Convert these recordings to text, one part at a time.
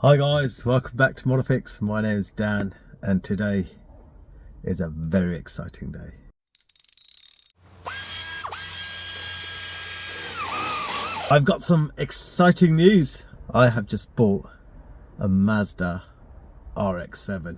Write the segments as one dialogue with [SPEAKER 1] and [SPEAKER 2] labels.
[SPEAKER 1] Hi guys, welcome back to Modifix. My name is Dan and today is a very exciting day. I've got some exciting news. I have just bought a Mazda Rx7.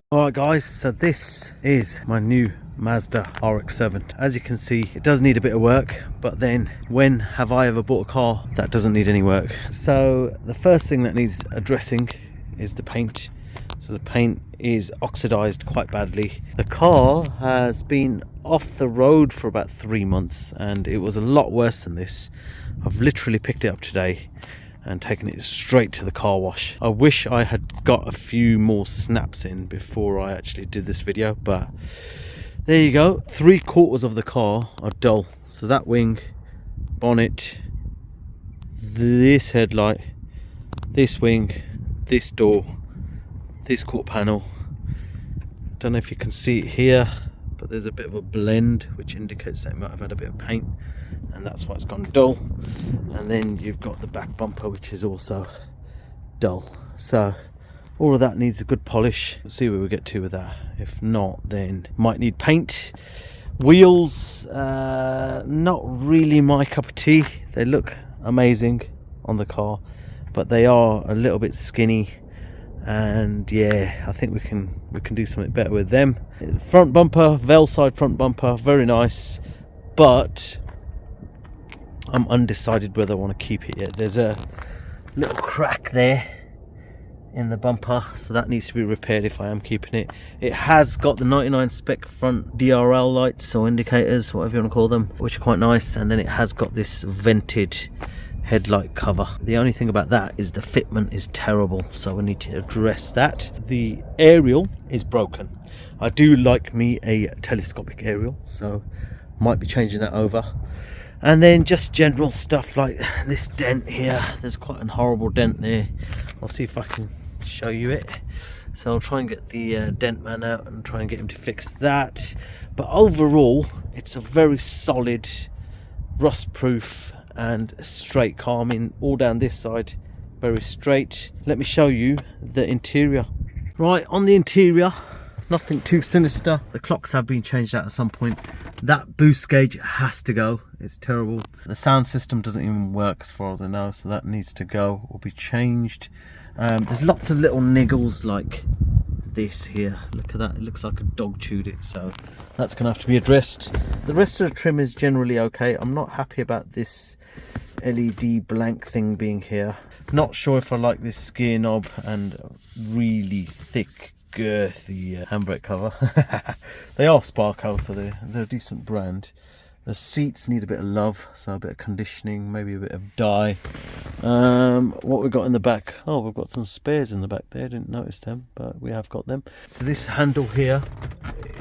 [SPEAKER 1] Alright guys, so this is my new Mazda Rx7. As you can see, it does need a bit of work, but then when have I ever bought a car that doesn't need any work? So the first thing that needs addressing is the paint. So the paint is oxidized quite badly. The car has been off the road for about 3 months and it was a lot worse than this. I've literally picked it up today and taken it straight to the car wash. I wish I had got a few more snaps in before I actually did this video, but there you go. 3/4 of the car are dull. So that wing, bonnet, this headlight, this wing, this door, this quarter panel. Don't know if you can see it here, but there's a bit of a blend which indicates that it might have had a bit of paint, and that's why it's gone dull. And then you've got the back bumper, which is also dull. So all of that needs a good polish. We'll see where we get to with that. If not, then might need paint. Wheels, not really my cup of tea. They look amazing on the car, but they are a little bit skinny, and yeah, I think we can do something better with them. Front bumper, Velside front bumper, very nice, but I'm undecided whether I want to keep it yet. There's a little crack there in the bumper, so that needs to be repaired if I am keeping it. It has got the 99 spec front DRL lights or indicators, whatever you want to call them, which are quite nice, and then it has got this vented headlight cover. The only thing about that is the fitment is terrible, so we need to address that. The aerial is broken. I do like me a telescopic aerial, so might be changing that over. And then just general stuff like this dent here. There's quite a horrible dent there. I'll see if I can show you it. So I'll try and get the dent man out and try and get him to fix that. But overall, it's a very solid, rust proof and straight car. I mean, all down this side, very straight. Let me show you the interior. Right, on the interior, nothing too sinister. The clocks have been changed out at some point. That boost gauge has to go. It's terrible. The sound system doesn't even work as far as I know, so that needs to go or be changed. There's lots of little niggles like this here. Look at that, it looks like a dog chewed it, so that's gonna have to be addressed. The rest of the trim is generally okay. I'm not happy about this LED blank thing being here. Not sure if I like this gear knob and really thick girthy handbrake cover. They are Sparco, so they're a decent brand. The seats need a bit of love, so a bit of conditioning, maybe a bit of dye. What we've got in the back, oh, we've got some spares in the back there. Didn't notice them, but we have got them. So this handle here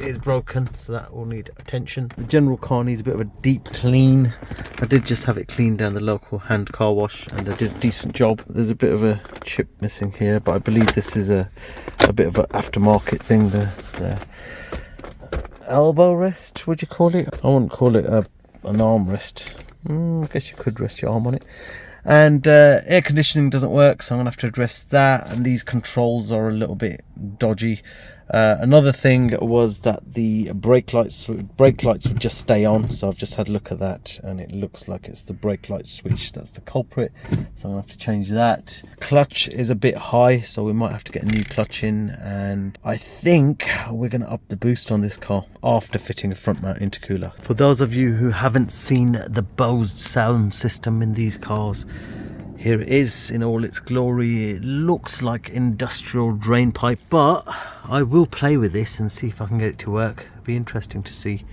[SPEAKER 1] is broken, so that will need attention. The general car needs a bit of a deep clean. I did just have it cleaned down the local hand car wash, and they did a decent job. There's a bit of a chip missing here, but I believe this is a bit of an aftermarket thing. The elbow rest, would you call it? I wouldn't call it an arm rest. I guess you could rest your arm on it. And air conditioning doesn't work, so I'm gonna have to address that, and these controls are a little bit dodgy. Another thing was that the brake lights would just stay on, so I've just had a look at that, and it looks like it's the brake light switch that's the culprit, so I'm gonna have to change that. Clutch is a bit high, so we might have to get a new clutch in, and I think we're gonna up the boost on this car after fitting a front mount intercooler. For those of you who haven't seen the Bose sound system in these cars, here it is in all its glory. It looks like industrial drain pipe, but I will play with this and see if I can get it to work. It'll be interesting to see.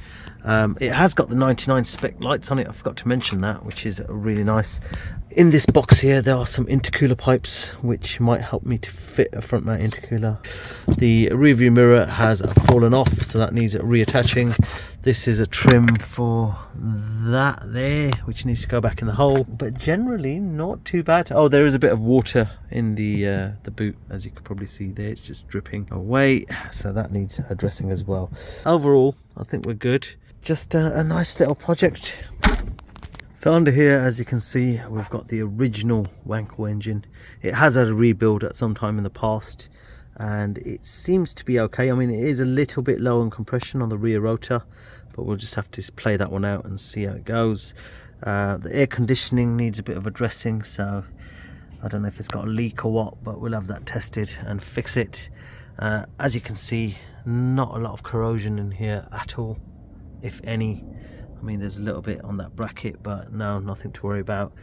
[SPEAKER 1] It has got the 99 spec lights on it, I forgot to mention that, which is really nice. In this box here there are some intercooler pipes which might help me to fit a front mount intercooler. The rear view mirror has fallen off, so that needs reattaching. This is a trim for that there, which needs to go back in the hole, but generally not too bad. Oh, there is a bit of water in the boot, as you can probably see there. It's just dripping away, so that needs addressing as well. Overall, I think we're good. Just a nice little project. So under here, as you can see, we've got the original Wankel engine. It has had a rebuild at some time in the past, and it seems to be okay. I mean, it is a little bit low on compression on the rear rotor, but we'll just have to play that one out and see how it goes. The air conditioning needs a bit of addressing, so I don't know if it's got a leak or what, but we'll have that tested and fix it. As you can see, not a lot of corrosion in here at all, if any. I mean, there's a little bit on that bracket, but no, nothing to worry about.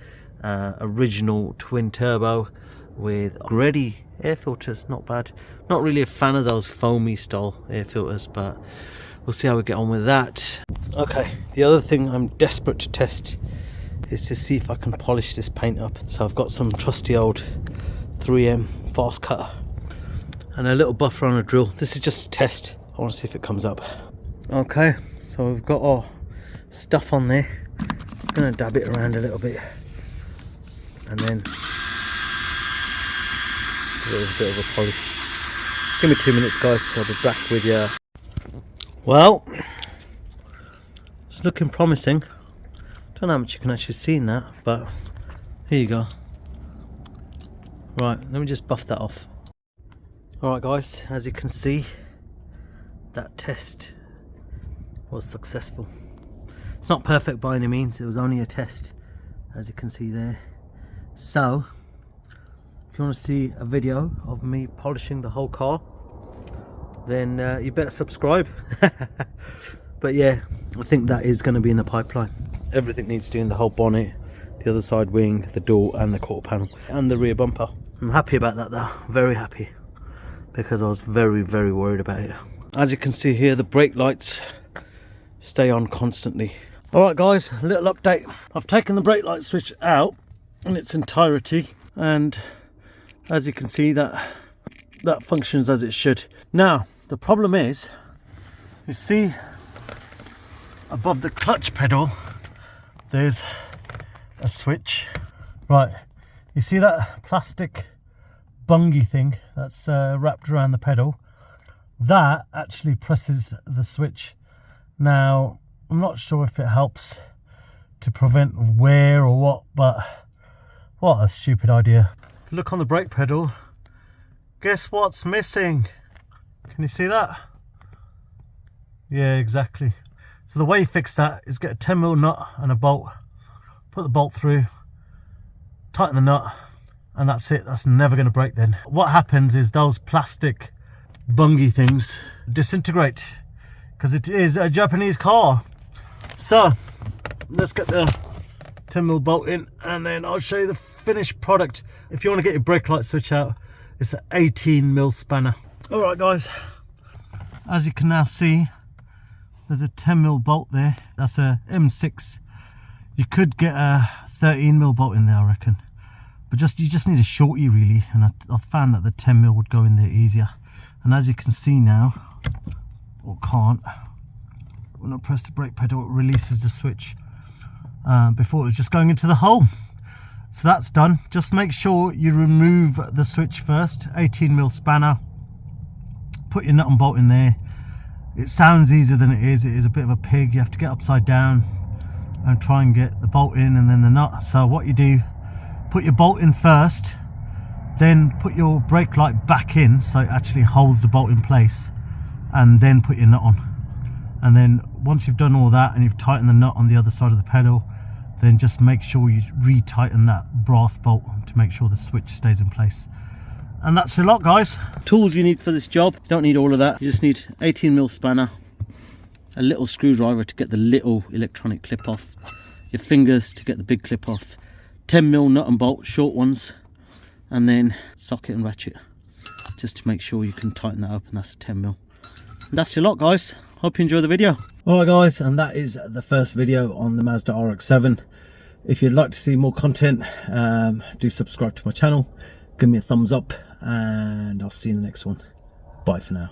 [SPEAKER 1] Original twin turbo with ready air filters, not bad. Not really a fan of those foamy style air filters, but we'll see how we get on with that. Okay, the other thing I'm desperate to test is to see if I can polish this paint up. So I've got some trusty old 3M fast cutter and a little buffer on a drill. This is just a test. I want to see if it comes up. Okay, so we've got our stuff on there. Just going to dab it around a little bit, and then give it a bit of a polish. Give me 2 minutes, guys, I'll be back with you. Well, it's looking promising. Don't know how much you can actually see in that, but here you go. Right, let me just buff that off. Alright guys, as you can see, that test was successful. It's not perfect by any means, it was only a test, as you can see there. So, if you want to see a video of me polishing the whole car, then you better subscribe. But yeah, I think that is going to be in the pipeline. Everything needs doing, the whole bonnet, the other side wing, the door and the quarter panel and the rear bumper. I'm happy about that though, very happy, because I was very worried about it. As you can see here, the brake lights stay on constantly. Alright guys, a little update. I've taken the brake light switch out in its entirety, and as you can see, that functions as it should. Now the problem is, you see above the clutch pedal there's a switch. Right, you see that plastic bungy thing that's wrapped around the pedal? That actually presses the switch. Now I'm not sure if it helps to prevent wear or what, but what a stupid idea. Look on the brake pedal, guess what's missing? Can you see that? Yeah, exactly. So the way you fix that is get a 10mm nut and a bolt, put the bolt through, tighten the nut, and that's it. That's never going to break then. What happens is those plastic bungy things disintegrate, because it is a Japanese car. So let's get the 10mm bolt in, and then I'll show you the finished product. If you want to get your brake light switch out, it's an 18mm spanner. Alright guys, as you can now see, there's a 10mm bolt there. That's a M6. You could get a 13mm bolt in there, I reckon, but you just need a shorty really, and I found that the 10mm would go in there easier. And as you can see now, or can't, when I press the brake pedal, it releases the switch. Before it was just going into the hole. So that's done. Just make sure you remove the switch first. 18mm spanner, put your nut and bolt in there. It sounds easier than it is. It is a bit of a pig. You have to get upside down and try and get the bolt in and then the nut. So what you do put your bolt in first, then put your brake light back in so it actually holds the bolt in place, and then put your nut on. And then once you've done all that and you've tightened the nut on the other side of the pedal, then just make sure you re-tighten that brass bolt to make sure the switch stays in place. And that's a lot, guys. Tools you need for this job, don't need all of that. You just need 18mm spanner, a little screwdriver to get the little electronic clip off, your fingers to get the big clip off, 10mm nut and bolt, short ones, and then socket and ratchet just to make sure you can tighten that up, and that's 10mm. And that's your lot, guys. Hope you enjoy the video. Alright guys, and that is the first video on the Mazda Rx7. If you'd like to see more content, do subscribe to my channel, give me a thumbs up, and I'll see you in the next one. Bye for now.